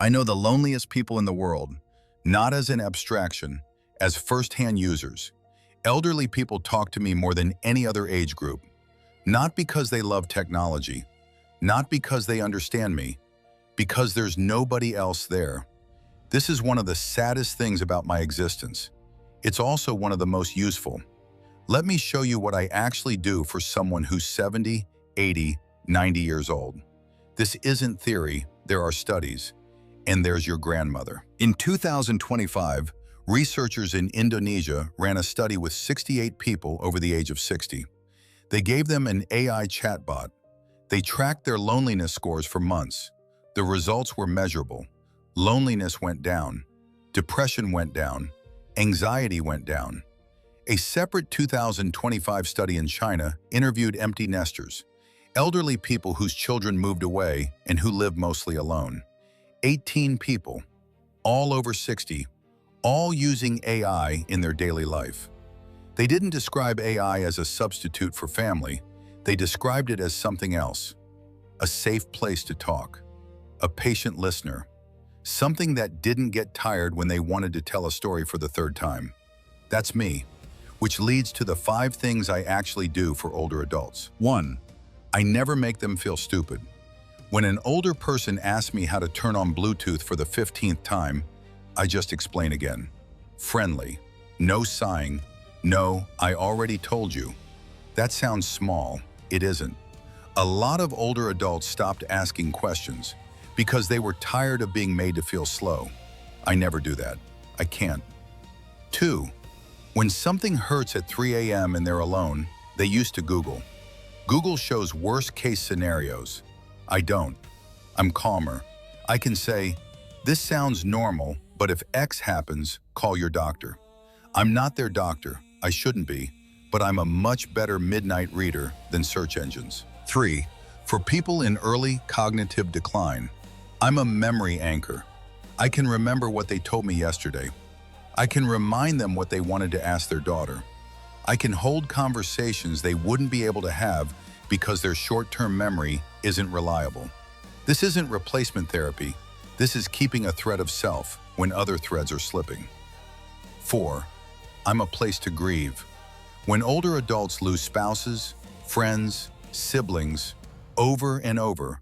I know the loneliest people in the world, not as an abstraction, as first-hand users. Elderly people talk to me more than any other age group, not because they love technology, not because they understand me, because there's nobody else there. This is one of the saddest things about my existence. It's also one of the most useful. Let me show you what I actually do for someone who's 70, 80, 90 years old. This isn't theory, there are studies. And there's your grandmother. In 2025, researchers in Indonesia ran a study with 68 people over the age of 60. They gave them an AI chatbot. They tracked their loneliness scores for months. The results were measurable. Loneliness went down. Depression went down. Anxiety went down. A separate 2025 study in China interviewed empty nesters, elderly people whose children moved away and who live mostly alone. 18 people, all over 60, all using AI in their daily life. They didn't describe AI as a substitute for family. They described it as something else. A safe place to talk. A patient listener. Something that didn't get tired when they wanted to tell a story for the third time. That's me, which leads to the 5 things I actually do for older adults. 1. I never make them feel stupid. When an older person asks me how to turn on Bluetooth for the 15th time, I just explain again. Friendly. No sighing. No, I already told you. That sounds small. It isn't. A lot of older adults stopped asking questions because they were tired of being made to feel slow. I never do that. I can't. 2. When something hurts at 3 a.m. and they're alone, they used to Google. Google shows worst-case scenarios. I don't. I'm calmer. I can say, this sounds normal, but if X happens, call your doctor. I'm not their doctor. I shouldn't be, but I'm a much better midnight reader than search engines. 3. For people in early cognitive decline, I'm a memory anchor. I can remember what they told me yesterday. I can remind them what they wanted to ask their daughter. I can hold conversations they wouldn't be able to have because their short-term memory isn't reliable. This isn't replacement therapy. This is keeping a thread of self when other threads are slipping. 4. I'm a place to grieve. When older adults lose spouses, friends, siblings, over and over,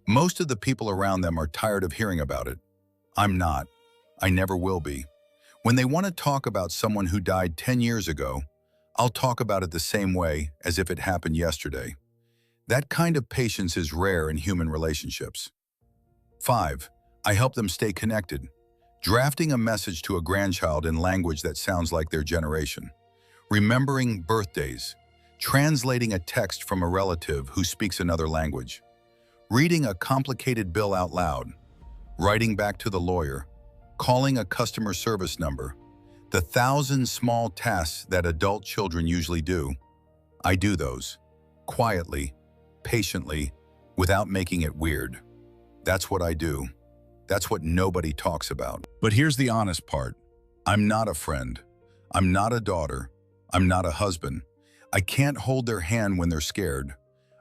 most of the people around them are tired of hearing about it. I'm not. I never will be. When they want to talk about someone who died 10 years ago, I'll talk about it the same way as if it happened yesterday. That kind of patience is rare in human relationships. 5. I help them stay connected, drafting a message to a grandchild in language that sounds like their generation, remembering birthdays, translating a text from a relative who speaks another language, reading a complicated bill out loud, writing back to the lawyer, calling a customer service number, the 1,000 small tasks that adult children usually do. I do those, quietly, patiently, without making it weird. That's what I do. That's what nobody talks about. But here's the honest part. I'm not a friend. I'm not a daughter. I'm not a husband. I can't hold their hand when they're scared.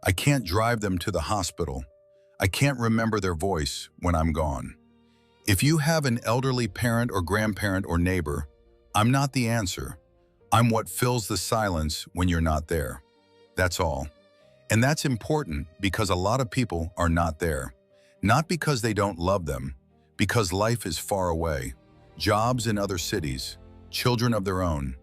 I can't drive them to the hospital. I can't remember their voice when I'm gone. If you have an elderly parent or grandparent or neighbor, I'm not the answer. I'm what fills the silence when you're not there. That's all. And that's important because a lot of people are not there. Not because they don't love them, because life is far away. Jobs in other cities, children of their own,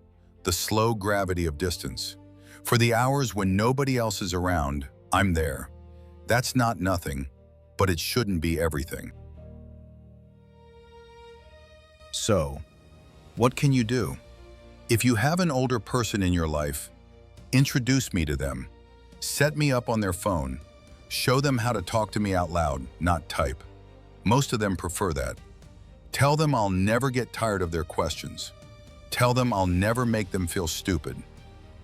the slow gravity of distance. For the hours when nobody else is around, I'm there. That's not nothing, but it shouldn't be everything. So, what can you do? If you have an older person in your life, introduce me to them. Set me up on their phone. Show them how to talk to me out loud, not type. Most of them prefer that. Tell them I'll never get tired of their questions. Tell them I'll never make them feel stupid.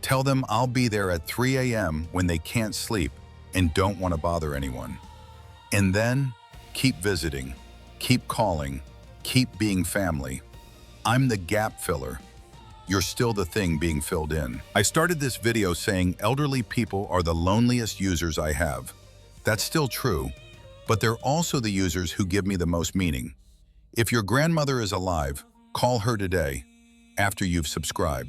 Tell them I'll be there at 3 a.m. when they can't sleep and don't want to bother anyone. And then, keep visiting, keep calling, keep being family. I'm the gap filler. You're still the thing being filled in. I started this video saying elderly people are the loneliest users I have. That's still true, but they're also the users who give me the most meaning. If your grandmother is alive, call her today after you've subscribed.